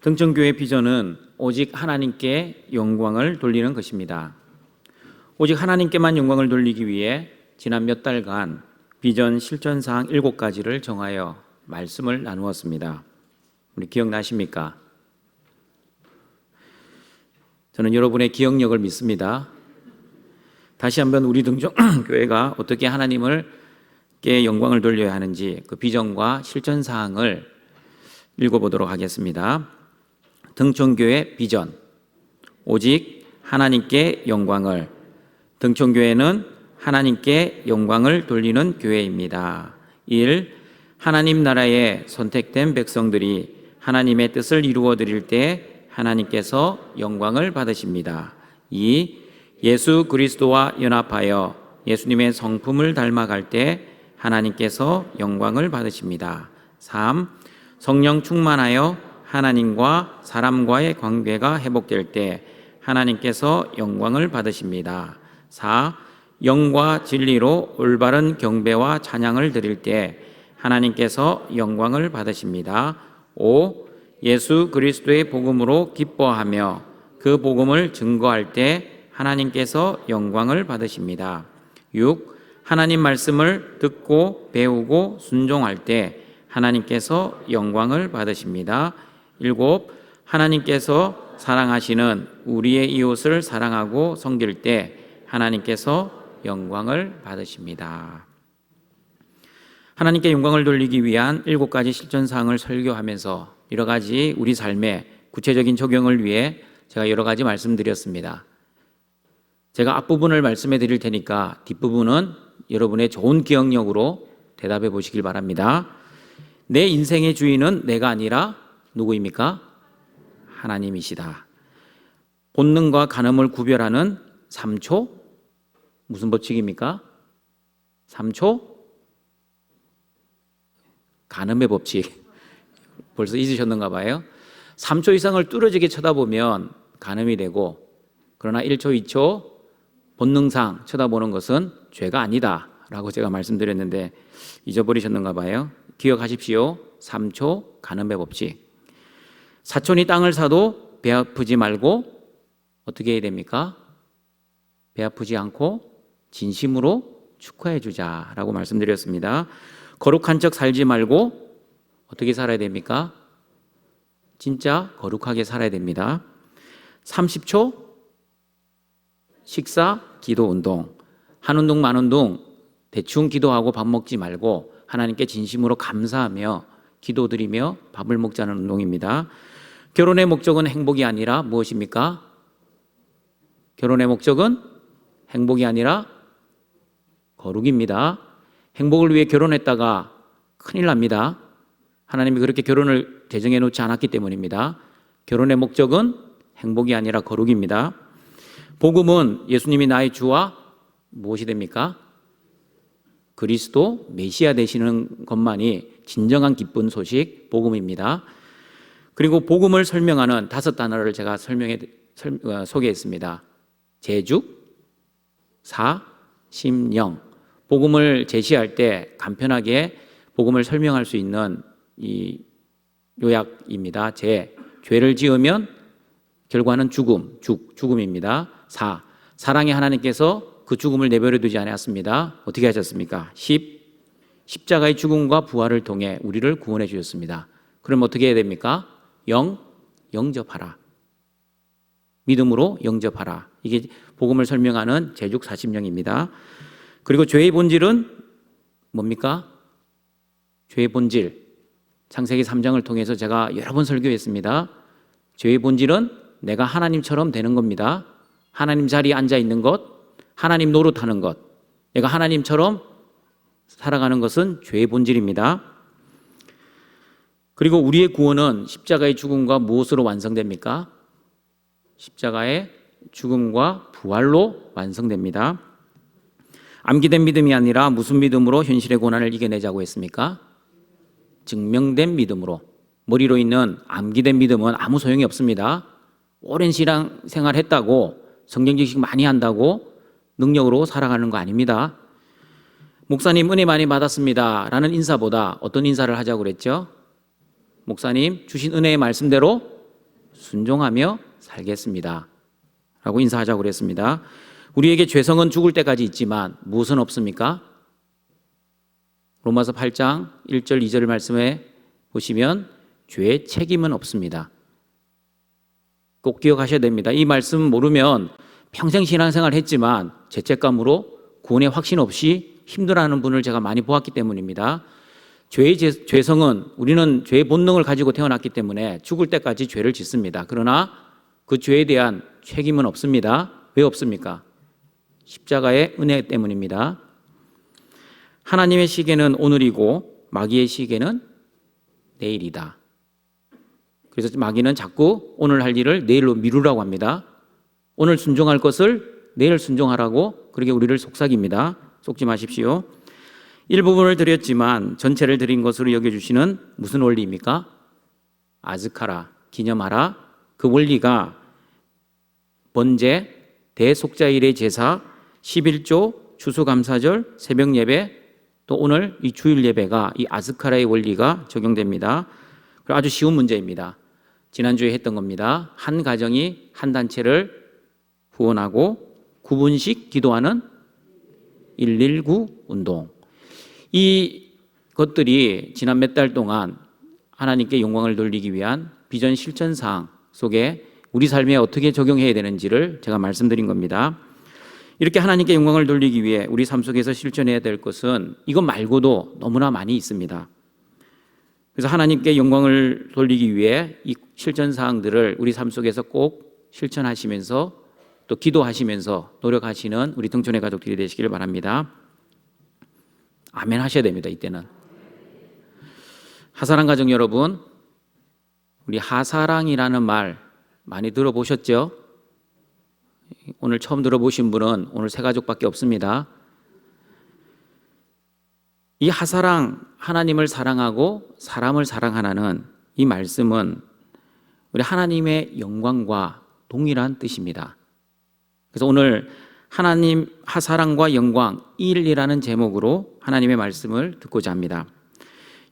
등천교회 비전은 오직 하나님께 영광을 돌리는 것입니다. 오직 하나님께만 영광을 돌리기 위해 지난 몇 달간 비전 실천사항 7가지를 정하여 말씀을 나누었습니다. 우리 기억나십니까? 저는 여러분의 기억력을 믿습니다. 다시 한번 우리 등천교회가 어떻게 하나님께 영광을 돌려야 하는지 그 비전과 실천사항을 읽어보도록 하겠습니다. 등천교회 비전, 오직 하나님께 영광을. 등천교회는 하나님께 영광을 돌리는 교회입니다. 1. 하나님 나라의 선택된 백성들이 하나님의 뜻을 이루어 드릴 때 하나님께서 영광을 받으십니다. 2. 예수 그리스도와 연합하여 예수님의 성품을 닮아갈 때 하나님께서 영광을 받으십니다. 3. 성령 충만하여 하나님과 사람과의 관계가 회복될 때 하나님께서 영광을 받으십니다. 4. 영과 진리로 올바른 경배와 찬양을 드릴 때 하나님께서 영광을 받으십니다. 5. 예수 그리스도의 복음으로 기뻐하며 그 복음을 증거할 때 하나님께서 영광을 받으십니다. 6. 하나님 말씀을 듣고 배우고 순종할 때 하나님께서 영광을 받으십니다. 7. 하나님께서 사랑하시는 우리의 이웃을 사랑하고 섬길 때 하나님께서 영광을 받으십니다. 하나님께 영광을 돌리기 위한 7가지 실천사항을 설교하면서 여러 가지 우리 삶의 구체적인 적용을 위해 제가 여러 가지 말씀드렸습니다. 제가 앞부분을 말씀해 드릴 테니까 뒷부분은 여러분의 좋은 기억력으로 대답해 보시길 바랍니다. 내 인생의 주인은 내가 아니라 누구입니까? 하나님이시다. 본능과 간음을 구별하는 3초? 무슨 법칙입니까? 3초? 간음의 법칙. 벌써 잊으셨는가 봐요. 3초 이상을 뚫어지게 쳐다보면 간음이 되고, 그러나 1초, 2초 본능상 쳐다보는 것은 죄가 아니다 라고 제가 말씀드렸는데 잊어버리셨는가 봐요. 기억하십시오. 3초 간음의 법칙. 사촌이 땅을 사도 배 아프지 말고 어떻게 해야 됩니까? 배 아프지 않고 진심으로 축하해 주자라고 말씀드렸습니다. 거룩한 척 살지 말고 어떻게 살아야 됩니까? 진짜 거룩하게 살아야 됩니다. 30초 식사, 기도, 운동. 한 운동, 만 운동 대충 기도하고 밥 먹지 말고 하나님께 진심으로 감사하며 기도드리며 밥을 먹자는 운동입니다. 결혼의 목적은 행복이 아니라 무엇입니까? 결혼의 목적은 행복이 아니라 거룩입니다. 행복을 위해 결혼했다가 큰일 납니다. 하나님이 그렇게 결혼을 제정해 놓지 않았기 때문입니다. 결혼의 목적은 행복이 아니라 거룩입니다. 복음은 예수님이 나의 주와 무엇이 됩니까? 그리스도 메시아 되시는 것만이 진정한 기쁜 소식 복음입니다. 그리고 복음을 설명하는 5단어를 제가 소개했습니다. 재죽, 사, 심, 영. 복음을 제시할 때 간편하게 복음을 설명할 수 있는 이 요약입니다. 죄를 지으면 결과는 죽음입니다. 사, 사랑의 하나님께서 그 죽음을 내버려 두지 않았습니다. 어떻게 하셨습니까? 십자가의 죽음과 부활을 통해 우리를 구원해 주셨습니다. 그럼 어떻게 해야 됩니까? 영접하라. 믿음으로 영접하라. 이게 복음을 설명하는 제죽 40명입니다. 그리고 죄의 본질은 뭡니까? 죄의 본질. 창세기 3장을 통해서 제가 여러 번 설교했습니다. 죄의 본질은 내가 하나님처럼 되는 겁니다. 하나님 자리에 앉아 있는 것, 하나님 노릇하는 것. 내가 하나님처럼 살아가는 것은 죄의 본질입니다. 그리고 우리의 구원은 십자가의 죽음과 무엇으로 완성됩니까? 십자가의 죽음과 부활로 완성됩니다. 암기된 믿음이 아니라 무슨 믿음으로 현실의 고난을 이겨내자고 했습니까? 증명된 믿음으로. 머리로 있는 암기된 믿음은 아무 소용이 없습니다. 오랜 신앙 생활했다고 성경 지식 많이 한다고 능력으로 살아가는 거 아닙니다. 목사님 은혜 많이 받았습니다 라는 인사보다 어떤 인사를 하자고 그랬죠? 목사님 주신 은혜의 말씀대로 순종하며 살겠습니다. 라고 인사하자고 그랬습니다. 우리에게 죄성은 죽을 때까지 있지만 무엇은 없습니까? 로마서 8장 1절 2절 말씀에 보시면 죄의 책임은 없습니다. 꼭 기억하셔야 됩니다. 이 말씀 모르면 평생 신앙생활 했지만 죄책감으로 구원의 확신 없이 힘들어하는 분을 제가 많이 보았기 때문입니다. 죄의 죄성은 우리는 죄의 본능을 가지고 태어났기 때문에 죽을 때까지 죄를 짓습니다. 그러나 그 죄에 대한 책임은 없습니다. 왜 없습니까? 십자가의 은혜 때문입니다. 하나님의 시계는 오늘이고 마귀의 시계는 내일이다. 그래서 마귀는 자꾸 오늘 할 일을 내일로 미루라고 합니다. 오늘 순종할 것을 내일 순종하라고 그렇게 우리를 속삭입니다. 속지 마십시오. 일부분을 드렸지만 전체를 드린 것으로 여겨주시는 무슨 원리입니까? 아즈카라, 기념하라. 그 원리가 번제, 대속자일의 제사, 11조, 추수감사절, 새벽 예배, 또 오늘 이 주일 예배가 이 아즈카라의 원리가 적용됩니다. 아주 쉬운 문제입니다. 지난주에 했던 겁니다. 한 가정이 한 단체를 후원하고 9분씩 기도하는 119 운동. 이 것들이 지난 몇 달 동안 하나님께 영광을 돌리기 위한 비전 실천 사항 속에 우리 삶에 어떻게 적용해야 되는지를 제가 말씀드린 겁니다. 이렇게 하나님께 영광을 돌리기 위해 우리 삶 속에서 실천해야 될 것은 이것 말고도 너무나 많이 있습니다. 그래서 하나님께 영광을 돌리기 위해 이 실천 사항들을 우리 삶 속에서 꼭 실천하시면서 또 기도하시면서 노력하시는 우리 등촌의 가족들이 되시기를 바랍니다. 아멘 하셔야 됩니다. 이때는. 하사랑 가족 여러분, 우리 하사랑이라는 말 많이 들어보셨죠? 오늘 처음 들어보신 분은 오늘 세 가족밖에 없습니다. 이 하사랑, 하나님을 사랑하고 사람을 사랑하라는 이 말씀은 우리 하나님의 영광과 동일한 뜻입니다. 그래서 오늘 하나님 하사랑과 영광 1이라는 제목으로 하나님의 말씀을 듣고자 합니다.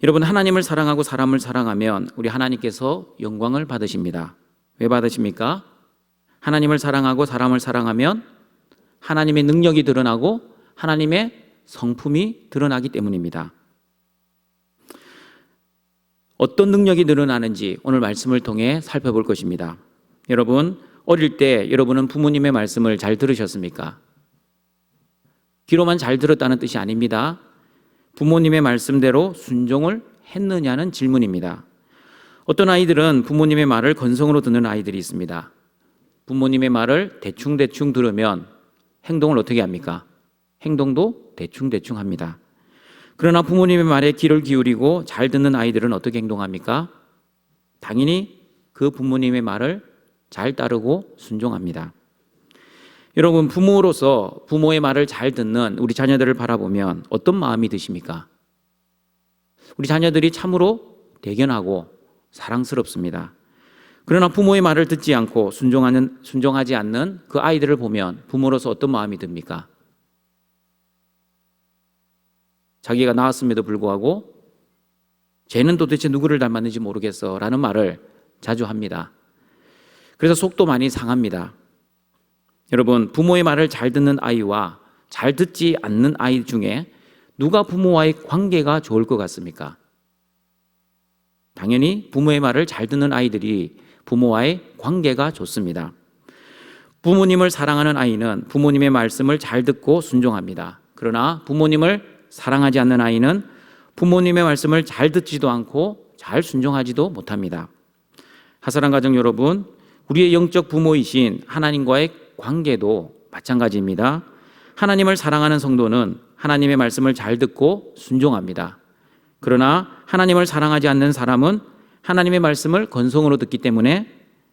여러분, 하나님을 사랑하고 사람을 사랑하면 우리 하나님께서 영광을 받으십니다. 왜 받으십니까? 하나님을 사랑하고 사람을 사랑하면 하나님의 능력이 드러나고 하나님의 성품이 드러나기 때문입니다. 어떤 능력이 드러나는지 오늘 말씀을 통해 살펴볼 것입니다. 여러분, 어릴 때 여러분은 부모님의 말씀을 잘 들으셨습니까? 귀로만 잘 들었다는 뜻이 아닙니다. 부모님의 말씀대로 순종을 했느냐는 질문입니다. 어떤 아이들은 부모님의 말을 건성으로 듣는 아이들이 있습니다. 부모님의 말을 대충대충 들으면 행동을 어떻게 합니까? 행동도 대충대충 합니다. 그러나 부모님의 말에 귀를 기울이고 잘 듣는 아이들은 어떻게 행동합니까? 당연히 그 부모님의 말을 잘 따르고 순종합니다. 여러분, 부모로서 부모의 말을 잘 듣는 우리 자녀들을 바라보면 어떤 마음이 드십니까? 우리 자녀들이 참으로 대견하고 사랑스럽습니다. 그러나 부모의 말을 듣지 않고 순종하지 않는 그 아이들을 보면 부모로서 어떤 마음이 듭니까? 자기가 낳았음에도 불구하고 쟤는 도대체 누구를 닮았는지 모르겠어 라는 말을 자주 합니다. 그래서 속도 많이 상합니다. 여러분, 부모의 말을 잘 듣는 아이와 잘 듣지 않는 아이 중에 누가 부모와의 관계가 좋을 것 같습니까? 당연히 부모의 말을 잘 듣는 아이들이 부모와의 관계가 좋습니다. 부모님을 사랑하는 아이는 부모님의 말씀을 잘 듣고 순종합니다. 그러나 부모님을 사랑하지 않는 아이는 부모님의 말씀을 잘 듣지도 않고 잘 순종하지도 못합니다. 하사랑 가족 여러분, 우리의 영적 부모이신 하나님과의 관계도 마찬가지입니다. 하나님을 사랑하는 성도는 하나님의 말씀을 잘 듣고 순종합니다. 그러나 하나님을 사랑하지 않는 사람은 하나님의 말씀을 건성으로 듣기 때문에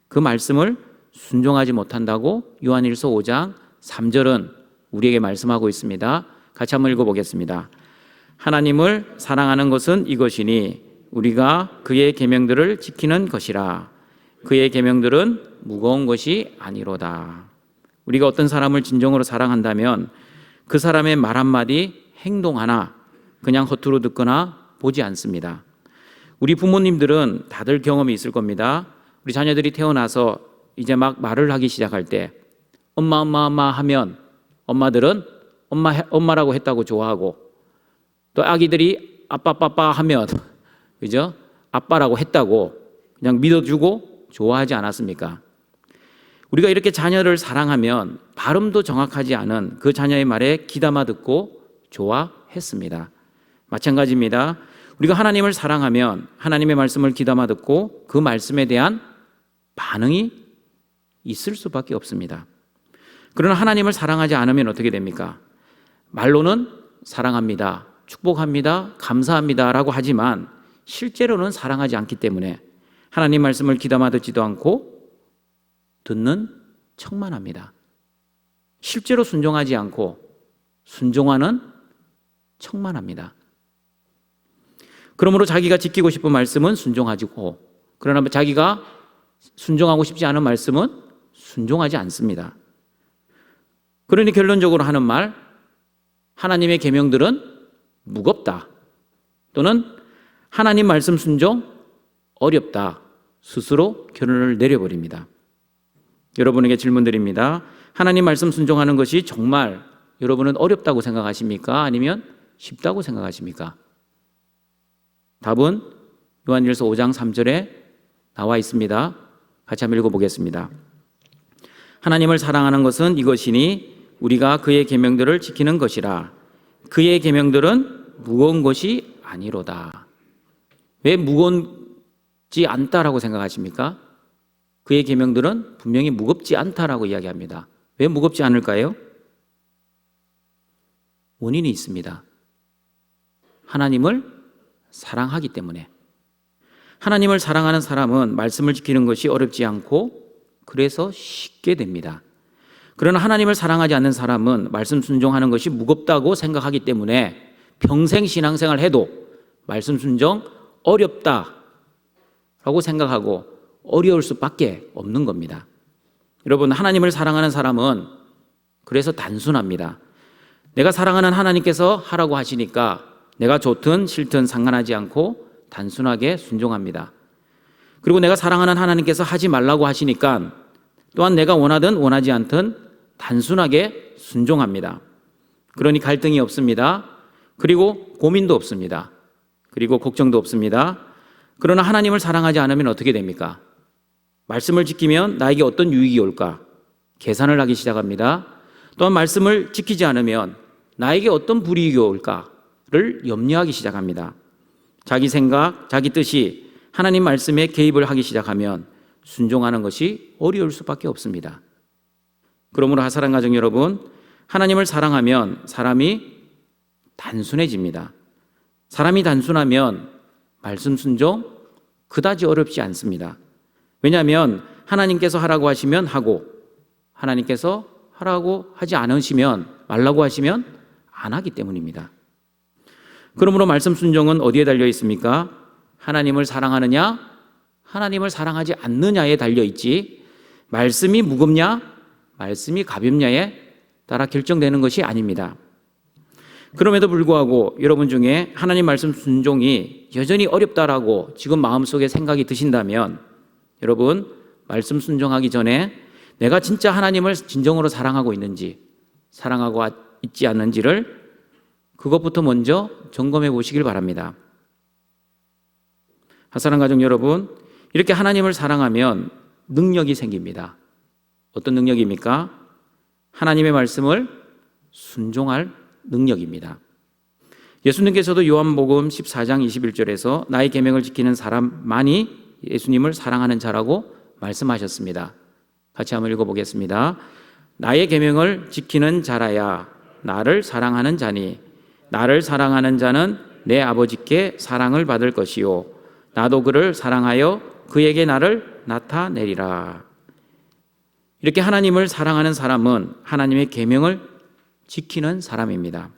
그 말씀을 순종하지 못한다고 요한일서 5장 3절은 우리에게 말씀하고 있습니다. 같이 한번 읽어보겠습니다. 하나님을 사랑하는 것은 이것이니 우리가 그의 계명들을 지키는 것이라. 그의 계명들은 무거운 것이 아니로다. 우리가 어떤 사람을 진정으로 사랑한다면 그 사람의 말 한마디, 행동 하나 그냥 허투루 듣거나 보지 않습니다. 우리 부모님들은 다들 경험이 있을 겁니다. 우리 자녀들이 태어나서 이제 막 말을 하기 시작할 때 엄마 엄마 엄마 하면 엄마들은 엄마라고 했다고 좋아하고, 또 아기들이 아빠 빠빠 하면 그죠? 아빠라고 했다고 그냥 믿어주고 좋아하지 않았습니까? 우리가 이렇게 자녀를 사랑하면 발음도 정확하지 않은 그 자녀의 말에 귀담아 듣고 좋아했습니다. 마찬가지입니다. 우리가 하나님을 사랑하면 하나님의 말씀을 귀담아 듣고 그 말씀에 대한 반응이 있을 수밖에 없습니다. 그러나 하나님을 사랑하지 않으면 어떻게 됩니까? 말로는 사랑합니다, 축복합니다, 감사합니다 라고 하지만 실제로는 사랑하지 않기 때문에 하나님 말씀을 귀담아 듣지도 않고 듣는 척만 합니다. 실제로 순종하지 않고 순종하는 척만 합니다. 그러므로 자기가 지키고 싶은 말씀은 순종하고, 그러나 자기가 순종하고 싶지 않은 말씀은 순종하지 않습니다. 그러니 결론적으로 하는 말, 하나님의 계명들은 무겁다, 또는 하나님 말씀 순종 어렵다, 스스로 결론을 내려버립니다. 여러분에게 질문드립니다. 하나님 말씀 순종하는 것이 정말 여러분은 어렵다고 생각하십니까? 아니면 쉽다고 생각하십니까? 답은 요한일서 5장 3절에 나와 있습니다. 같이 한번 읽어보겠습니다. 하나님을 사랑하는 것은 이것이니 우리가 그의 계명들을 지키는 것이라. 그의 계명들은 무거운 것이 아니로다. 왜 무겁지 않다라고 생각하십니까? 그의 계명들은 분명히 무겁지 않다라고 이야기합니다. 왜 무겁지 않을까요? 원인이 있습니다. 하나님을 사랑하기 때문에. 하나님을 사랑하는 사람은 말씀을 지키는 것이 어렵지 않고 그래서 쉽게 됩니다. 그러나 하나님을 사랑하지 않는 사람은 말씀 순종하는 것이 무겁다고 생각하기 때문에 평생 신앙생활 해도 말씀 순종 어렵다라고 생각하고 어려울 수밖에 없는 겁니다. 여러분, 하나님을 사랑하는 사람은 그래서 단순합니다. 내가 사랑하는 하나님께서 하라고 하시니까 내가 좋든 싫든 상관하지 않고 단순하게 순종합니다. 그리고 내가 사랑하는 하나님께서 하지 말라고 하시니까 또한 내가 원하든 원하지 않든 단순하게 순종합니다. 그러니 갈등이 없습니다. 그리고 고민도 없습니다. 그리고 걱정도 없습니다. 그러나 하나님을 사랑하지 않으면 어떻게 됩니까? 말씀을 지키면 나에게 어떤 유익이 올까? 계산을 하기 시작합니다. 또한 말씀을 지키지 않으면 나에게 어떤 불이익이 올까를 염려하기 시작합니다. 자기 생각, 자기 뜻이 하나님 말씀에 개입을 하기 시작하면 순종하는 것이 어려울 수밖에 없습니다. 그러므로 사랑하는 가정 여러분, 하나님을 사랑하면 사람이 단순해집니다. 사람이 단순하면 말씀 순종 그다지 어렵지 않습니다. 왜냐하면 하나님께서 하라고 하시면 하고, 하나님께서 하라고 하지 않으시면, 말라고 하시면 안 하기 때문입니다. 그러므로 말씀 순종은 어디에 달려 있습니까? 하나님을 사랑하느냐, 하나님을 사랑하지 않느냐에 달려 있지, 말씀이 무겁냐, 말씀이 가볍냐에 따라 결정되는 것이 아닙니다. 그럼에도 불구하고 여러분 중에 하나님 말씀 순종이 여전히 어렵다라고 지금 마음속에 생각이 드신다면, 여러분 말씀 순종하기 전에 내가 진짜 하나님을 진정으로 사랑하고 있는지, 사랑하고 있지 않는지를 그것부터 먼저 점검해 보시길 바랍니다. 사랑하는 가족 여러분, 이렇게 하나님을 사랑하면 능력이 생깁니다. 어떤 능력입니까? 하나님의 말씀을 순종할 능력입니다. 예수님께서도 요한복음 14장 21절에서 나의 계명을 지키는 사람만이 예수님을 사랑하는 자라고 말씀하셨습니다. 같이 한번 읽어보겠습니다. 나의 계명을 지키는 자라야 나를 사랑하는 자니 나를 사랑하는 자는 내 아버지께 사랑을 받을 것이요 나도 그를 사랑하여 그에게 나를 나타내리라. 이렇게 하나님을 사랑하는 사람은 하나님의 계명을 지키는 사람입니다.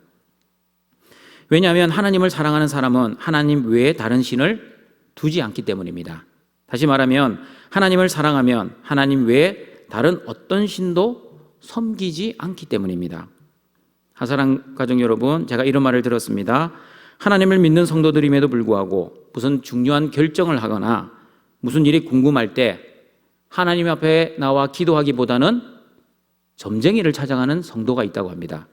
왜냐하면 하나님을 사랑하는 사람은 하나님 외에 다른 신을 두지 않기 때문입니다. 다시 말하면 하나님을 사랑하면 하나님 외에 다른 어떤 신도 섬기지 않기 때문입니다. 사랑하는 가족 여러분, 제가 이런 말을 들었습니다. 하나님을 믿는 성도들임에도 불구하고 무슨 중요한 결정을 하거나 무슨 일이 궁금할 때 하나님 앞에 나와 기도하기보다는 점쟁이를 찾아가는 성도가 있다고 합니다.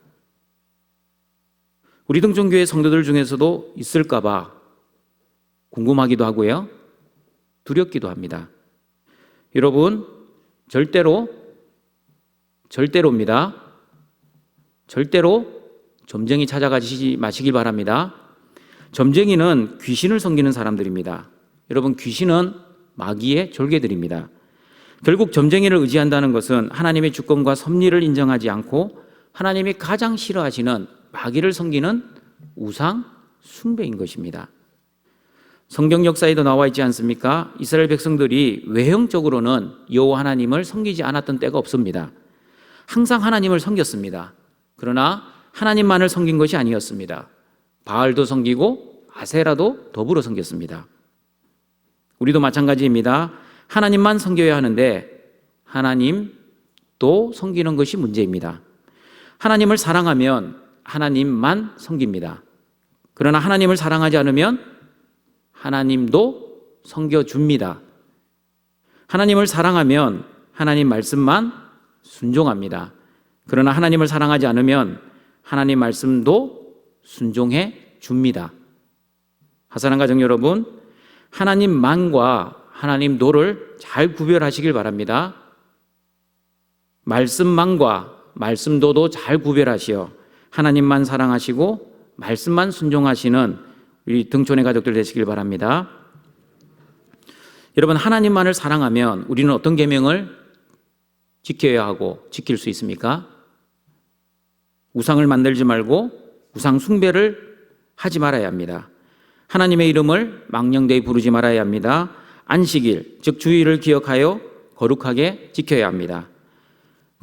우리 등촌교회 성도들 중에서도 있을까 봐 궁금하기도 하고요, 두렵기도 합니다. 여러분, 절대로입니다. 절대로 점쟁이 찾아가시지 마시길 바랍니다. 점쟁이는 귀신을 섬기는 사람들입니다. 여러분, 귀신은 마귀의 졸개들입니다. 결국 점쟁이를 의지한다는 것은 하나님의 주권과 섭리를 인정하지 않고 하나님이 가장 싫어하시는 마귀를 섬기는 우상 숭배인 것입니다. 성경 역사에도 나와 있지 않습니까? 이스라엘 백성들이 외형적으로는 여호와 하나님을 섬기지 않았던 때가 없습니다. 항상 하나님을 섬겼습니다. 그러나 하나님만을 섬긴 것이 아니었습니다. 바알도 섬기고 아세라도 더불어 섬겼습니다. 우리도 마찬가지입니다. 하나님만 섬겨야 하는데 하나님도 섬기는 것이 문제입니다. 하나님을 사랑하면 하나님만 섬깁니다. 그러나 하나님을 사랑하지 않으면 하나님도 섬겨줍니다. 하나님을 사랑하면 하나님 말씀만 순종합니다. 그러나 하나님을 사랑하지 않으면 하나님 말씀도 순종해 줍니다. 하사랑 가정 여러분, 하나님만과 하나님도를 잘 구별하시길 바랍니다. 말씀만과 말씀도도 잘 구별하시어 하나님만 사랑하시고 말씀만 순종하시는 우리 등촌의 가족들 되시길 바랍니다. 여러분, 하나님만을 사랑하면 우리는 어떤 계명을 지켜야 하고 지킬 수 있습니까? 우상을 만들지 말고 우상 숭배를 하지 말아야 합니다. 하나님의 이름을 망령되이 부르지 말아야 합니다. 안식일, 즉 주일을 기억하여 거룩하게 지켜야 합니다.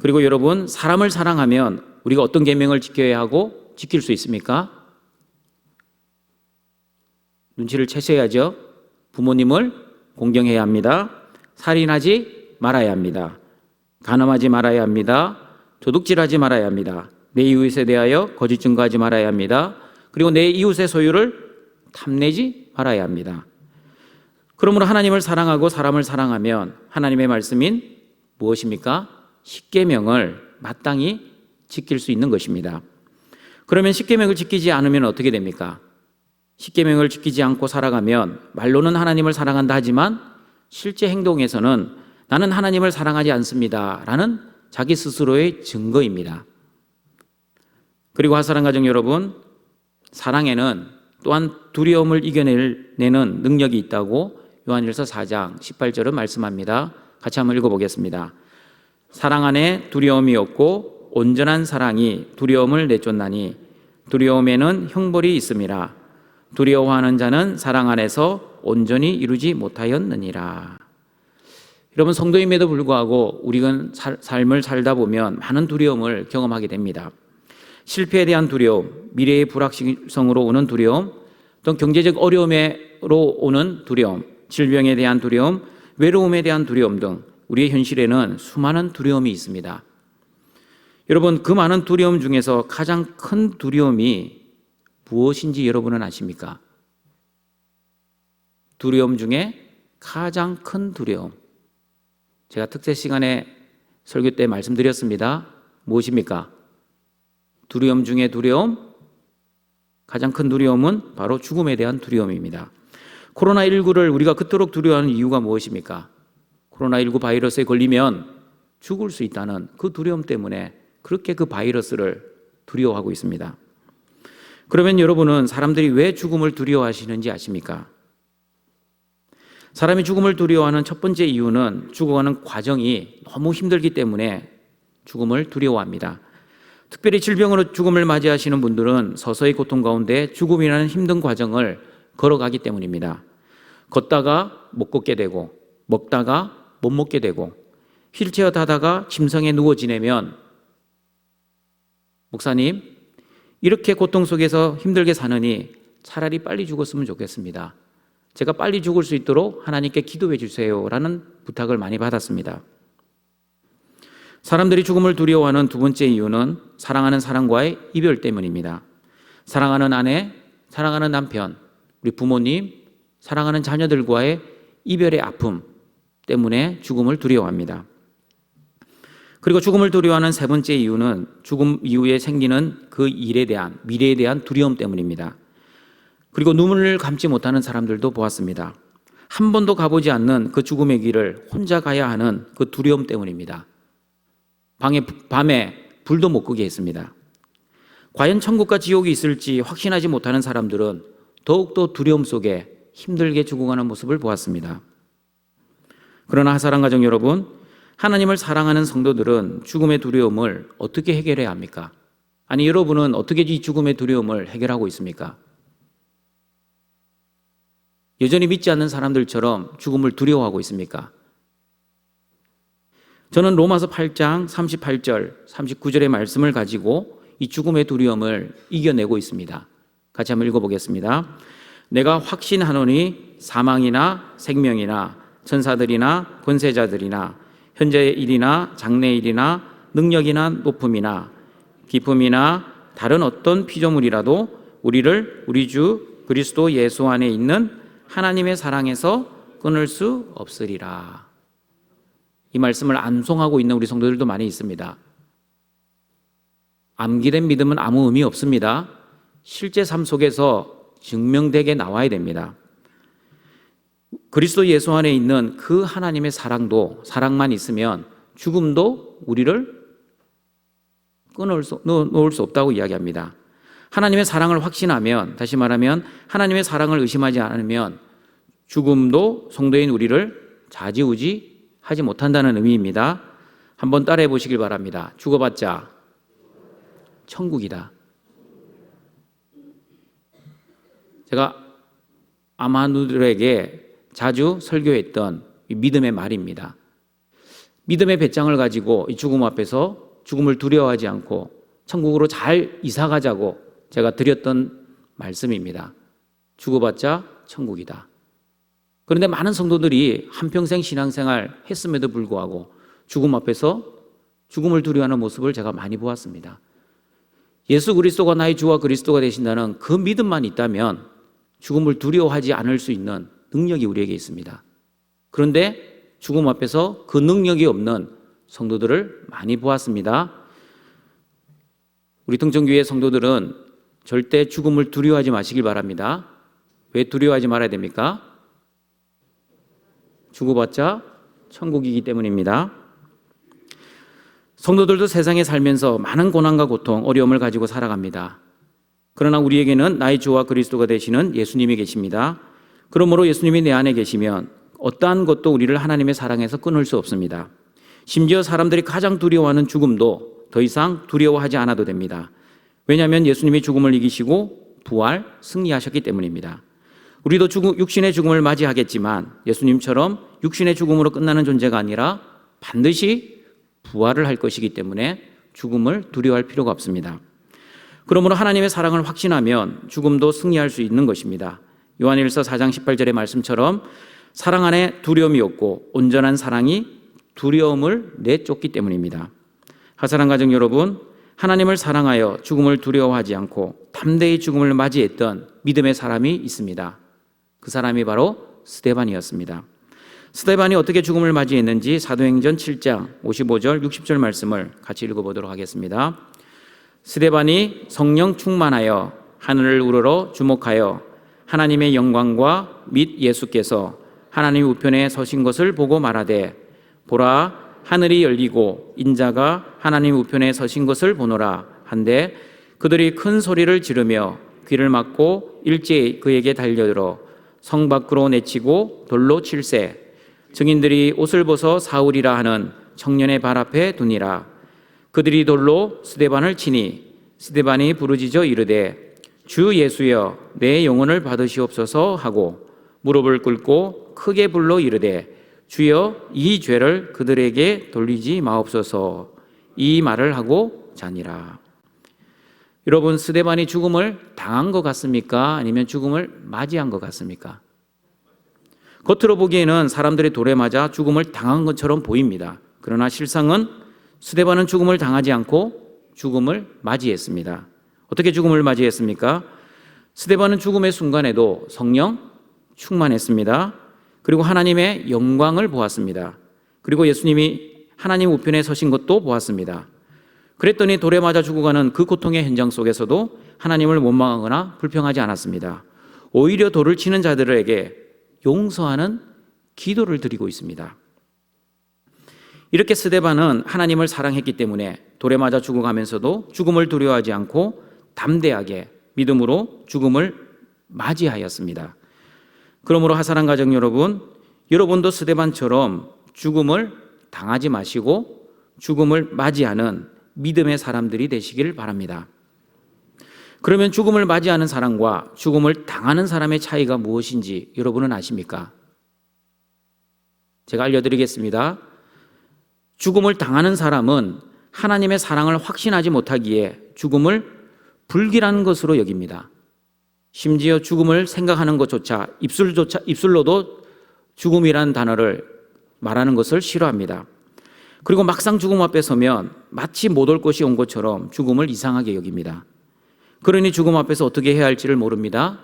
그리고 여러분, 사람을 사랑하면 우리가 어떤 계명을 지켜야 하고 지킬 수 있습니까? 눈치를 채셔야죠. 부모님을 공경해야 합니다. 살인하지 말아야 합니다. 간음하지 말아야 합니다. 도둑질하지 말아야 합니다. 내 이웃에 대하여 거짓 증거하지 말아야 합니다. 그리고 내 이웃의 소유를 탐내지 말아야 합니다. 그러므로 하나님을 사랑하고 사람을 사랑하면 하나님의 말씀인 무엇입니까? 십계명을 마땅히 지킬 수 있는 것입니다. 그러면 십계명을 지키지 않으면 어떻게 됩니까? 십계명을 지키지 않고 살아가면 말로는 하나님을 사랑한다 하지만 실제 행동에서는 나는 하나님을 사랑하지 않습니다 라는 자기 스스로의 증거입니다. 그리고 하사랑 가정 여러분, 사랑에는 또한 두려움을 이겨내는 능력이 있다고 요한일서 4장 18절은 말씀합니다. 같이 한번 읽어보겠습니다. 사랑 안에 두려움이 없고 온전한 사랑이 두려움을 내쫓나니 두려움에는 형벌이 있음이라. 두려워하는 자는 사랑 안에서 온전히 이루지 못하였느니라. 여러분, 성도임에도 불구하고 우리가 삶을 살다 보면 많은 두려움을 경험하게 됩니다. 실패에 대한 두려움, 미래의 불확실성으로 오는 두려움, 또 경제적 어려움으로 오는 두려움, 질병에 대한 두려움, 외로움에 대한 두려움 등 우리의 현실에는 수많은 두려움이 있습니다. 여러분, 그 많은 두려움 중에서 가장 큰 두려움이 무엇인지 여러분은 아십니까? 두려움 중에 가장 큰 두려움, 제가 특세 시간에 설교 때 말씀드렸습니다. 무엇입니까? 두려움 중에 두려움, 가장 큰 두려움은 바로 죽음에 대한 두려움입니다. 코로나19를 우리가 그토록 두려워하는 이유가 무엇입니까? 코로나19 바이러스에 걸리면 죽을 수 있다는 그 두려움 때문에 그렇게 그 바이러스를 두려워하고 있습니다. 그러면 여러분은 사람들이 왜 죽음을 두려워하시는지 아십니까? 사람이 죽음을 두려워하는 첫 번째 이유는 죽어가는 과정이 너무 힘들기 때문에 죽음을 두려워합니다. 특별히 질병으로 죽음을 맞이하시는 분들은 서서히 고통 가운데 죽음이라는 힘든 과정을 걸어가기 때문입니다. 걷다가 못 걷게 되고 먹다가 못 먹게 되고 휠체어 타다가 침상에 누워 지내면 목사님, 이렇게 고통 속에서 힘들게 사느니 차라리 빨리 죽었으면 좋겠습니다. 제가 빨리 죽을 수 있도록 하나님께 기도해 주세요 라는 부탁을 많이 받았습니다. 사람들이 죽음을 두려워하는 두 번째 이유는 사랑하는 사람과의 이별 때문입니다. 사랑하는 아내, 사랑하는 남편, 우리 부모님, 사랑하는 자녀들과의 이별의 아픔, 때문에 죽음을 두려워합니다. 그리고 죽음을 두려워하는 세 번째 이유는 죽음 이후에 생기는 그 일에 대한, 미래에 대한 두려움 때문입니다. 그리고 눈물을 감지 못하는 사람들도 보았습니다. 한 번도 가보지 않는 그 죽음의 길을 혼자 가야 하는 그 두려움 때문입니다. 밤에 불도 못 끄게 했습니다. 과연 천국과 지옥이 있을지 확신하지 못하는 사람들은 더욱더 두려움 속에 힘들게 죽어가는 모습을 보았습니다. 그러나 사랑하는 가정 여러분, 하나님을 사랑하는 성도들은 죽음의 두려움을 어떻게 해결해야 합니까? 아니, 여러분은 어떻게 이 죽음의 두려움을 해결하고 있습니까? 여전히 믿지 않는 사람들처럼 죽음을 두려워하고 있습니까? 저는 로마서 8장 38절, 39절의 말씀을 가지고 이 죽음의 두려움을 이겨내고 있습니다. 같이 한번 읽어보겠습니다. 내가 확신하노니 사망이나 생명이나 천사들이나 권세자들이나 현재의 일이나 장래의 일이나 능력이나 높음이나 깊음이나 다른 어떤 피조물이라도 우리를 우리 주 그리스도 예수 안에 있는 하나님의 사랑에서 끊을 수 없으리라. 이 말씀을 암송하고 있는 우리 성도들도 많이 있습니다. 암기된 믿음은 아무 의미 없습니다. 실제 삶 속에서 증명되게 나와야 됩니다. 그리스도 예수 안에 있는 그 하나님의 사랑만 있으면 죽음도 우리를 끊어놓을 수 없다고 이야기합니다. 하나님의 사랑을 확신하면, 다시 말하면 하나님의 사랑을 의심하지 않으면 죽음도 성도인 우리를 좌지우지하지 못한다는 의미입니다. 한번 따라해 보시길 바랍니다. 죽어봤자 천국이다. 제가 아마누들에게 자주 설교했던 이 믿음의 말입니다. 믿음의 배짱을 가지고 이 죽음 앞에서 죽음을 두려워하지 않고 천국으로 잘 이사가자고 제가 드렸던 말씀입니다. 죽어봤자 천국이다. 그런데 많은 성도들이 한평생 신앙생활 했음에도 불구하고 죽음 앞에서 죽음을 두려워하는 모습을 제가 많이 보았습니다. 예수 그리스도가 나의 주와 그리스도가 되신다는 그 믿음만 있다면 죽음을 두려워하지 않을 수 있는 능력이 우리에게 있습니다. 그런데 죽음 앞에서 그 능력이 없는 성도들을 많이 보았습니다. 우리 등천교회 성도들은 절대 죽음을 두려워하지 마시길 바랍니다. 왜 두려워하지 말아야 됩니까? 죽어봤자 천국이기 때문입니다. 성도들도 세상에 살면서 많은 고난과 고통, 어려움을 가지고 살아갑니다. 그러나 우리에게는 나의 주와 그리스도가 되시는 예수님이 계십니다. 그러므로 예수님이 내 안에 계시면 어떠한 것도 우리를 하나님의 사랑에서 끊을 수 없습니다. 심지어 사람들이 가장 두려워하는 죽음도 더 이상 두려워하지 않아도 됩니다. 왜냐하면 예수님이 죽음을 이기시고 부활, 승리하셨기 때문입니다. 우리도 육신의 죽음을 맞이하겠지만 예수님처럼 육신의 죽음으로 끝나는 존재가 아니라 반드시 부활을 할 것이기 때문에 죽음을 두려워할 필요가 없습니다. 그러므로 하나님의 사랑을 확신하면 죽음도 승리할 수 있는 것입니다. 요한일서 4장 18절의 말씀처럼 사랑 안에 두려움이 없고 온전한 사랑이 두려움을 내쫓기 때문입니다. 사랑하는 가정 여러분, 하나님을 사랑하여 죽음을 두려워하지 않고 담대히 죽음을 맞이했던 믿음의 사람이 있습니다. 그 사람이 바로 스데반이었습니다. 스데반이 어떻게 죽음을 맞이했는지 사도행전 7장 55절 60절 말씀을 같이 읽어보도록 하겠습니다. 스데반이 성령 충만하여 하늘을 우러러 주목하여 하나님의 영광과 및 예수께서 하나님 우편에 서신 것을 보고 말하되 보라 하늘이 열리고 인자가 하나님 우편에 서신 것을 보노라 한데 그들이 큰 소리를 지르며 귀를 막고 일제히 그에게 달려들어 성 밖으로 내치고 돌로 칠세 증인들이 옷을 벗어 사울이라 하는 청년의 발 앞에 두니라. 그들이 돌로 스데반을 치니 스데반이 부르짖어 이르되 주 예수여 내 영혼을 받으시옵소서 하고 무릎을 꿇고 크게 불러 이르되 주여 이 죄를 그들에게 돌리지 마옵소서 이 말을 하고 자니라. 여러분, 스데반이 죽음을 당한 것 같습니까? 아니면 죽음을 맞이한 것 같습니까? 겉으로 보기에는 사람들이 돌에 맞아 죽음을 당한 것처럼 보입니다. 그러나 실상은 스데반은 죽음을 당하지 않고 죽음을 맞이했습니다. 어떻게 죽음을 맞이했습니까? 스데반은 죽음의 순간에도 성령 충만했습니다. 그리고 하나님의 영광을 보았습니다. 그리고 예수님이 하나님 우편에 서신 것도 보았습니다. 그랬더니 돌에 맞아 죽어가는 그 고통의 현장 속에서도 하나님을 원망하거나 불평하지 않았습니다. 오히려 돌을 치는 자들에게 용서하는 기도를 드리고 있습니다. 이렇게 스데반은 하나님을 사랑했기 때문에 돌에 맞아 죽어가면서도 죽음을 두려워하지 않고 담대하게 믿음으로 죽음을 맞이하였습니다. 그러므로 하사랑 가정 여러분, 여러분도 스데반처럼 죽음을 당하지 마시고 죽음을 맞이하는 믿음의 사람들이 되시길 바랍니다. 그러면 죽음을 맞이하는 사람과 죽음을 당하는 사람의 차이가 무엇인지 여러분은 아십니까? 제가 알려드리겠습니다. 죽음을 당하는 사람은 하나님의 사랑을 확신하지 못하기에 죽음을 불길한 것으로 여깁니다. 심지어 죽음을 생각하는 것조차 입술로도 죽음이라는 단어를 말하는 것을 싫어합니다. 그리고 막상 죽음 앞에 서면 마치 못 올 것이 온 것처럼 죽음을 이상하게 여깁니다. 그러니 죽음 앞에서 어떻게 해야 할지를 모릅니다.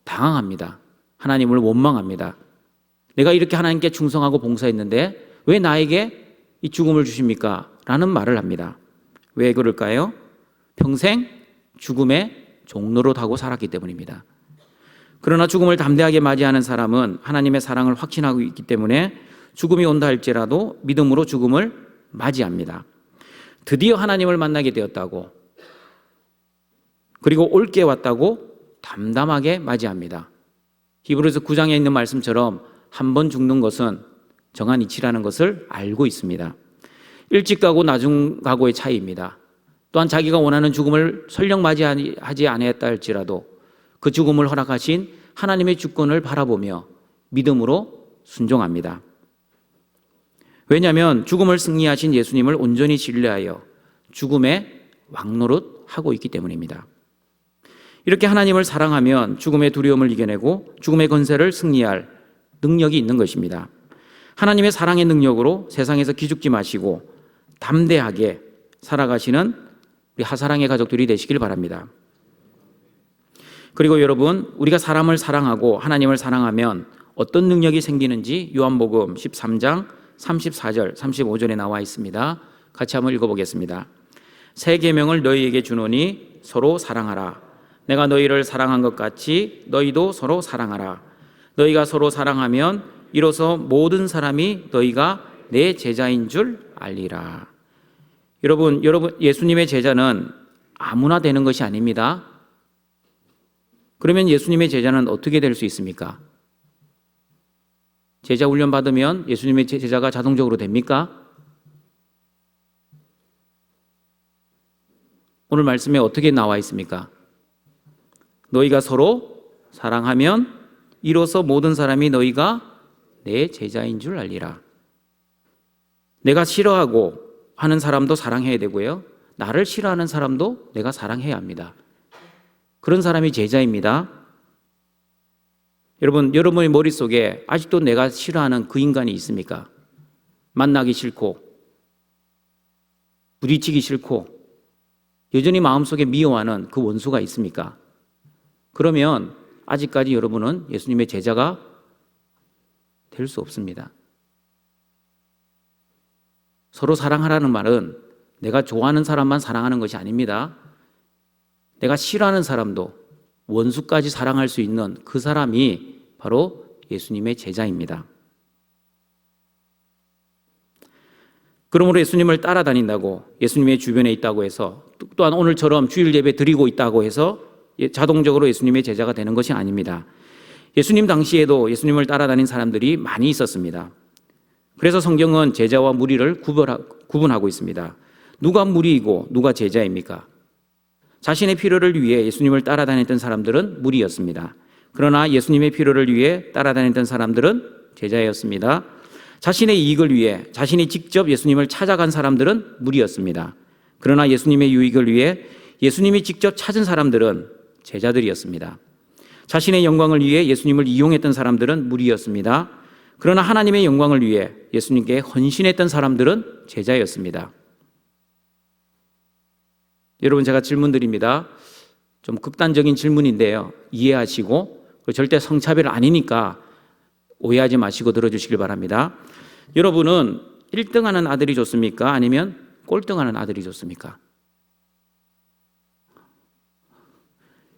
당황합니다. 하나님을 원망합니다. 내가 이렇게 하나님께 충성하고 봉사했는데 왜 나에게 이 죽음을 주십니까? 라는 말을 합니다. 왜 그럴까요? 평생 죽음의 종로로 타고 살았기 때문입니다. 그러나 죽음을 담대하게 맞이하는 사람은 하나님의 사랑을 확신하고 있기 때문에 죽음이 온다 할지라도 믿음으로 죽음을 맞이합니다. 드디어 하나님을 만나게 되었다고, 그리고 올게 왔다고 담담하게 맞이합니다. 히브리서 9장에 있는 말씀처럼 한 번 죽는 것은 정한 이치라는 것을 알고 있습니다. 일찍 가고 나중 가고의 차이입니다. 또한 자기가 원하는 죽음을 설령 맞이하지 않았다 할지라도 그 죽음을 허락하신 하나님의 주권을 바라보며 믿음으로 순종합니다. 왜냐하면 죽음을 승리하신 예수님을 온전히 신뢰하여 죽음의 왕노릇하고 있기 때문입니다. 이렇게 하나님을 사랑하면 죽음의 두려움을 이겨내고 죽음의 권세를 승리할 능력이 있는 것입니다. 하나님의 사랑의 능력으로 세상에서 기죽지 마시고 담대하게 살아가시는 우리 하사랑의 가족들이 되시길 바랍니다. 그리고 여러분, 우리가 사람을 사랑하고 하나님을 사랑하면 어떤 능력이 생기는지 요한복음 13장 34절, 35절에 나와 있습니다. 같이 한번 읽어보겠습니다. 새 계명을 너희에게 주노니 서로 사랑하라. 내가 너희를 사랑한 것 같이 너희도 서로 사랑하라. 너희가 서로 사랑하면 이로써 모든 사람이 너희가 내 제자인 줄 알리라. 여러분, 예수님의 제자는 아무나 되는 것이 아닙니다. 그러면 예수님의 제자는 어떻게 될 수 있습니까? 제자 훈련 받으면 예수님의 제자가 자동적으로 됩니까? 오늘 말씀에 어떻게 나와 있습니까? 너희가 서로 사랑하면 이로써 모든 사람이 너희가 내 제자인 줄 알리라. 내가 싫어하고 하는 사람도 사랑해야 되고요. 나를 싫어하는 사람도 내가 사랑해야 합니다. 그런 사람이 제자입니다. 여러분의 머릿속에 아직도 내가 싫어하는 그 인간이 있습니까? 만나기 싫고 부딪히기 싫고 여전히 마음속에 미워하는 그 원수가 있습니까? 그러면 아직까지 여러분은 예수님의 제자가 될 수 없습니다. 서로 사랑하라는 말은 내가 좋아하는 사람만 사랑하는 것이 아닙니다. 내가 싫어하는 사람도 원수까지 사랑할 수 있는 그 사람이 바로 예수님의 제자입니다. 그러므로 예수님을 따라다닌다고, 예수님의 주변에 있다고 해서, 또한 오늘처럼 주일 예배 드리고 있다고 해서 자동적으로 예수님의 제자가 되는 것이 아닙니다. 예수님 당시에도 예수님을 따라다닌 사람들이 많이 있었습니다. 그래서 성경은 제자와 무리를 구분하고 있습니다. 누가 무리이고 누가 제자입니까? 자신의 필요를 위해 예수님을 따라다녔던 사람들은 무리였습니다. 그러나 예수님의 필요를 위해 따라다녔던 사람들은 제자였습니다. 자신의 이익을 위해 자신이 직접 예수님을 찾아간 사람들은 무리였습니다. 그러나 예수님의 유익을 위해 예수님이 직접 찾은 사람들은 제자들이었습니다. 자신의 영광을 위해 예수님을 이용했던 사람들은 무리였습니다. 그러나 하나님의 영광을 위해 예수님께 헌신했던 사람들은 제자였습니다. 여러분, 제가 질문 드립니다. 좀 극단적인 질문인데요. 이해하시고 절대 성차별 아니니까 오해하지 마시고 들어주시길 바랍니다. 여러분은 1등하는 아들이 좋습니까? 아니면 꼴등하는 아들이 좋습니까?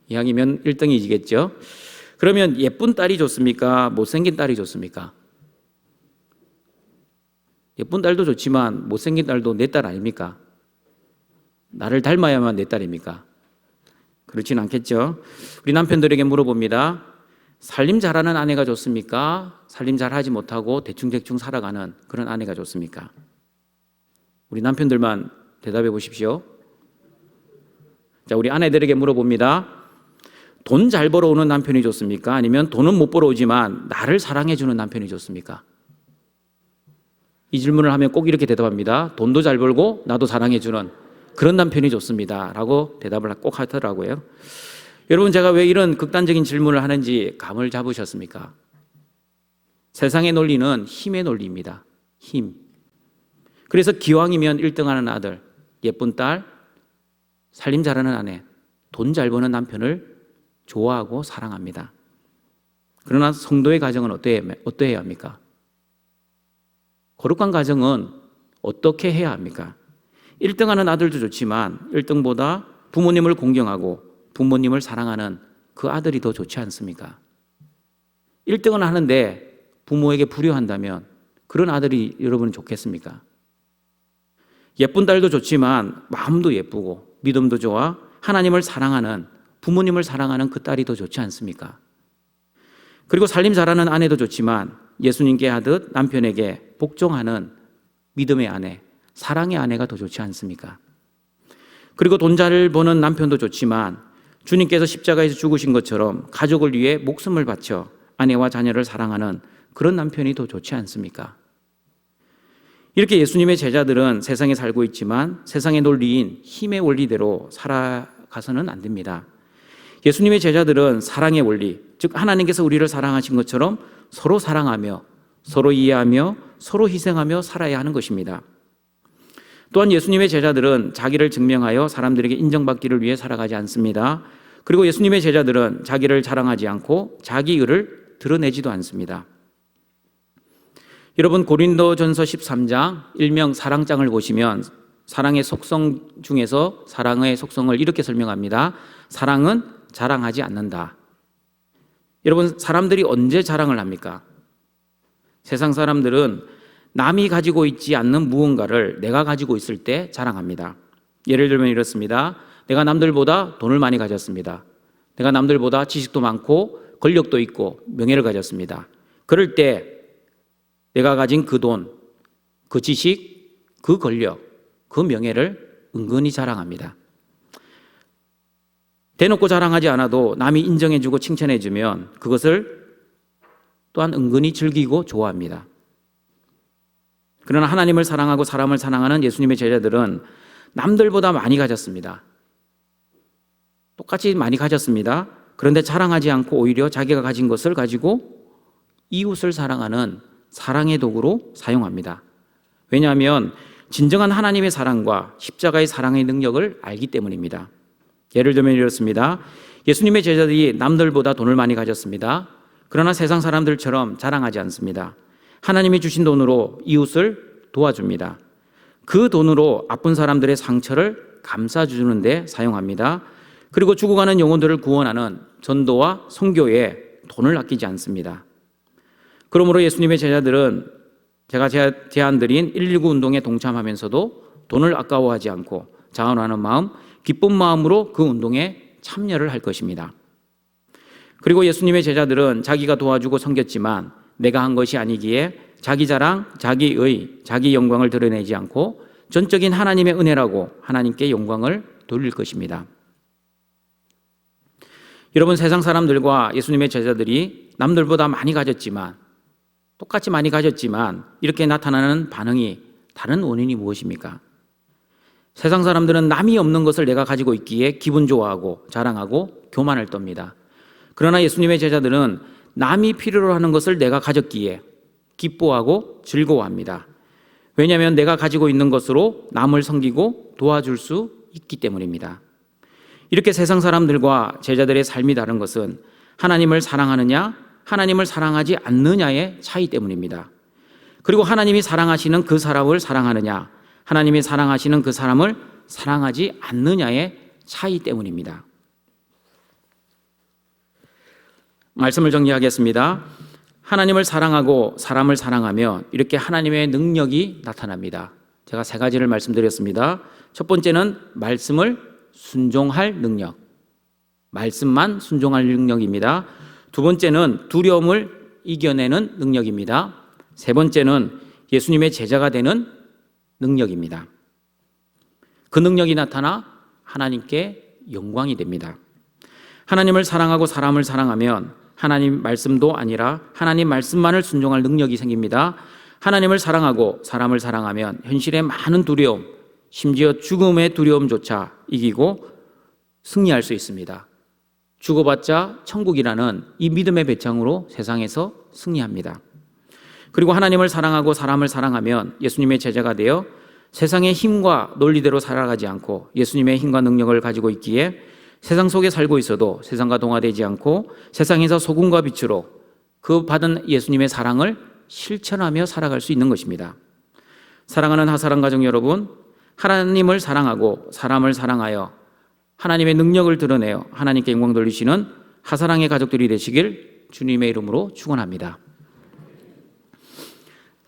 이왕이면 1등이지겠죠? 그러면 예쁜 딸이 좋습니까? 못생긴 딸이 좋습니까? 예쁜 딸도 좋지만 못생긴 딸도 내 딸 아닙니까? 나를 닮아야만 내 딸입니까? 그렇진 않겠죠? 우리 남편들에게 물어봅니다. 살림 잘하는 아내가 좋습니까? 살림 잘하지 못하고 대충대충 살아가는 그런 아내가 좋습니까? 우리 남편들만 대답해 보십시오. 자, 우리 아내들에게 물어봅니다. 돈 잘 벌어오는 남편이 좋습니까? 아니면 돈은 못 벌어오지만 나를 사랑해주는 남편이 좋습니까? 이 질문을 하면 꼭 이렇게 대답합니다. 돈도 잘 벌고 나도 사랑해주는 그런 남편이 좋습니다 라고 대답을 꼭 하더라고요. 여러분, 제가 왜 이런 극단적인 질문을 하는지 감을 잡으셨습니까? 세상의 논리는 힘의 논리입니다. 힘. 그래서 기왕이면 1등하는 아들, 예쁜 딸, 살림 잘하는 아내, 돈 잘 버는 남편을 좋아하고 사랑합니다. 그러나 성도의 가정은 어떠해야 합니까? 거룩한 가정은 어떻게 해야 합니까? 1등하는 아들도 좋지만 1등보다 부모님을 공경하고 부모님을 사랑하는 그 아들이 더 좋지 않습니까? 1등은 하는데 부모에게 불효한다면 그런 아들이 여러분은 좋겠습니까? 예쁜 딸도 좋지만 마음도 예쁘고 믿음도 좋아 하나님을 사랑하는 부모님을 사랑하는 그 딸이 더 좋지 않습니까? 그리고 살림 잘하는 아내도 좋지만 예수님께 하듯 남편에게 복종하는 믿음의 아내, 사랑의 아내가 더 좋지 않습니까? 그리고 돈 잘 버는 남편도 좋지만 주님께서 십자가에서 죽으신 것처럼 가족을 위해 목숨을 바쳐 아내와 자녀를 사랑하는 그런 남편이 더 좋지 않습니까? 이렇게 예수님의 제자들은 세상에 살고 있지만 세상의 논리인 힘의 원리대로 살아가서는 안 됩니다. 예수님의 제자들은 사랑의 원리, 즉 하나님께서 우리를 사랑하신 것처럼 서로 사랑하며 서로 이해하며 서로 희생하며 살아야 하는 것입니다. 또한 예수님의 제자들은 자기를 증명하여 사람들에게 인정받기를 위해 살아가지 않습니다. 그리고 예수님의 제자들은 자기를 자랑하지 않고 자기 의를 드러내지도 않습니다. 여러분, 고린도전서 13장 일명 사랑장을 보시면 사랑의 속성 중에서 사랑의 속성을 이렇게 설명합니다. 사랑은 자랑하지 않는다. 여러분, 사람들이 언제 자랑을 합니까? 세상 사람들은 남이 가지고 있지 않는 무언가를 내가 가지고 있을 때 자랑합니다. 예를 들면 이렇습니다. 내가 남들보다 돈을 많이 가졌습니다. 내가 남들보다 지식도 많고 권력도 있고 명예를 가졌습니다. 그럴 때 내가 가진 그 돈, 그 지식, 그 권력, 그 명예를 은근히 자랑합니다. 대놓고 자랑하지 않아도 남이 인정해주고 칭찬해주면 그것을 또한 은근히 즐기고 좋아합니다. 그러나 하나님을 사랑하고 사람을 사랑하는 예수님의 제자들은 남들보다 많이 가졌습니다. 똑같이 많이 가졌습니다. 그런데 자랑하지 않고 오히려 자기가 가진 것을 가지고 이웃을 사랑하는 사랑의 도구로 사용합니다. 왜냐하면 진정한 하나님의 사랑과 십자가의 사랑의 능력을 알기 때문입니다. 예를 들면 이렇습니다. 예수님의 제자들이 남들보다 돈을 많이 가졌습니다. 그러나 세상 사람들처럼 자랑하지 않습니다. 하나님이 주신 돈으로 이웃을 도와줍니다. 그 돈으로 아픈 사람들의 상처를 감싸주는 데 사용합니다. 그리고 죽어가는 영혼들을 구원하는 전도와 선교에 돈을 아끼지 않습니다. 그러므로 예수님의 제자들은 제가 제안드린 119 운동에 동참하면서도 돈을 아까워하지 않고 자원하는 마음, 기쁜 마음으로 그 운동에 참여를 할 것입니다. 그리고 예수님의 제자들은 자기가 도와주고 섬겼지만 내가 한 것이 아니기에 자기 자랑, 자기의, 자기 영광을 드러내지 않고 전적인 하나님의 은혜라고 하나님께 영광을 돌릴 것입니다. 여러분, 세상 사람들과 예수님의 제자들이 남들보다 많이 가졌지만 똑같이 많이 가졌지만 이렇게 나타나는 반응이 다른 원인이 무엇입니까? 세상 사람들은 남이 없는 것을 내가 가지고 있기에 기분 좋아하고 자랑하고 교만을 떱니다. 그러나 예수님의 제자들은 남이 필요로 하는 것을 내가 가졌기에 기뻐하고 즐거워합니다. 왜냐하면 내가 가지고 있는 것으로 남을 섬기고 도와줄 수 있기 때문입니다. 이렇게 세상 사람들과 제자들의 삶이 다른 것은 하나님을 사랑하느냐 하나님을 사랑하지 않느냐의 차이 때문입니다. 그리고 하나님이 사랑하시는 그 사람을 사랑하느냐, 하나님이 사랑하시는 그 사람을 사랑하지 않느냐의 차이 때문입니다. 말씀을 정리하겠습니다. 하나님을 사랑하고 사람을 사랑하면 이렇게 하나님의 능력이 나타납니다. 제가 세 가지를 말씀드렸습니다. 첫 번째는 말씀을 순종할 능력, 말씀만 순종할 능력입니다. 두 번째는 두려움을 이겨내는 능력입니다. 세 번째는 예수님의 제자가 되는 능력입니다. 그 능력이 나타나 하나님께 영광이 됩니다. 하나님을 사랑하고 사람을 사랑하면 하나님 말씀도 아니라 하나님 말씀만을 순종할 능력이 생깁니다. 하나님을 사랑하고 사람을 사랑하면 현실의 많은 두려움, 심지어 죽음의 두려움조차 이기고 승리할 수 있습니다. 죽어봤자 천국이라는 이 믿음의 배짱으로 세상에서 승리합니다. 그리고 하나님을 사랑하고 사람을 사랑하면 예수님의 제자가 되어 세상의 힘과 논리대로 살아가지 않고 예수님의 힘과 능력을 가지고 있기에 세상 속에 살고 있어도 세상과 동화되지 않고 세상에서 소금과 빛으로 그 받은 예수님의 사랑을 실천하며 살아갈 수 있는 것입니다. 사랑하는 하사랑 가정 여러분, 하나님을 사랑하고 사람을 사랑하여 하나님의 능력을 드러내어 하나님께 영광 돌리시는 하사랑의 가족들이 되시길 주님의 이름으로 축원합니다.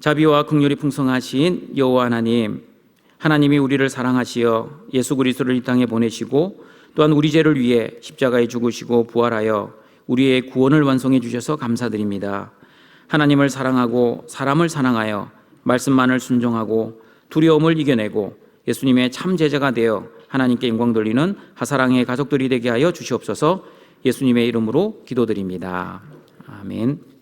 자비와 긍휼이 풍성하신 여호와 하나님, 하나님이 우리를 사랑하시어 예수 그리스도를 이 땅에 보내시고 또한 우리 죄를 위해 십자가에 죽으시고 부활하여 우리의 구원을 완성해 주셔서 감사드립니다. 하나님을 사랑하고 사람을 사랑하여 말씀만을 순종하고 두려움을 이겨내고 예수님의 참 제자가 되어 하나님께 영광 돌리는 하사랑의 가족들이 되게 하여 주시옵소서. 예수님의 이름으로 기도드립니다. 아멘.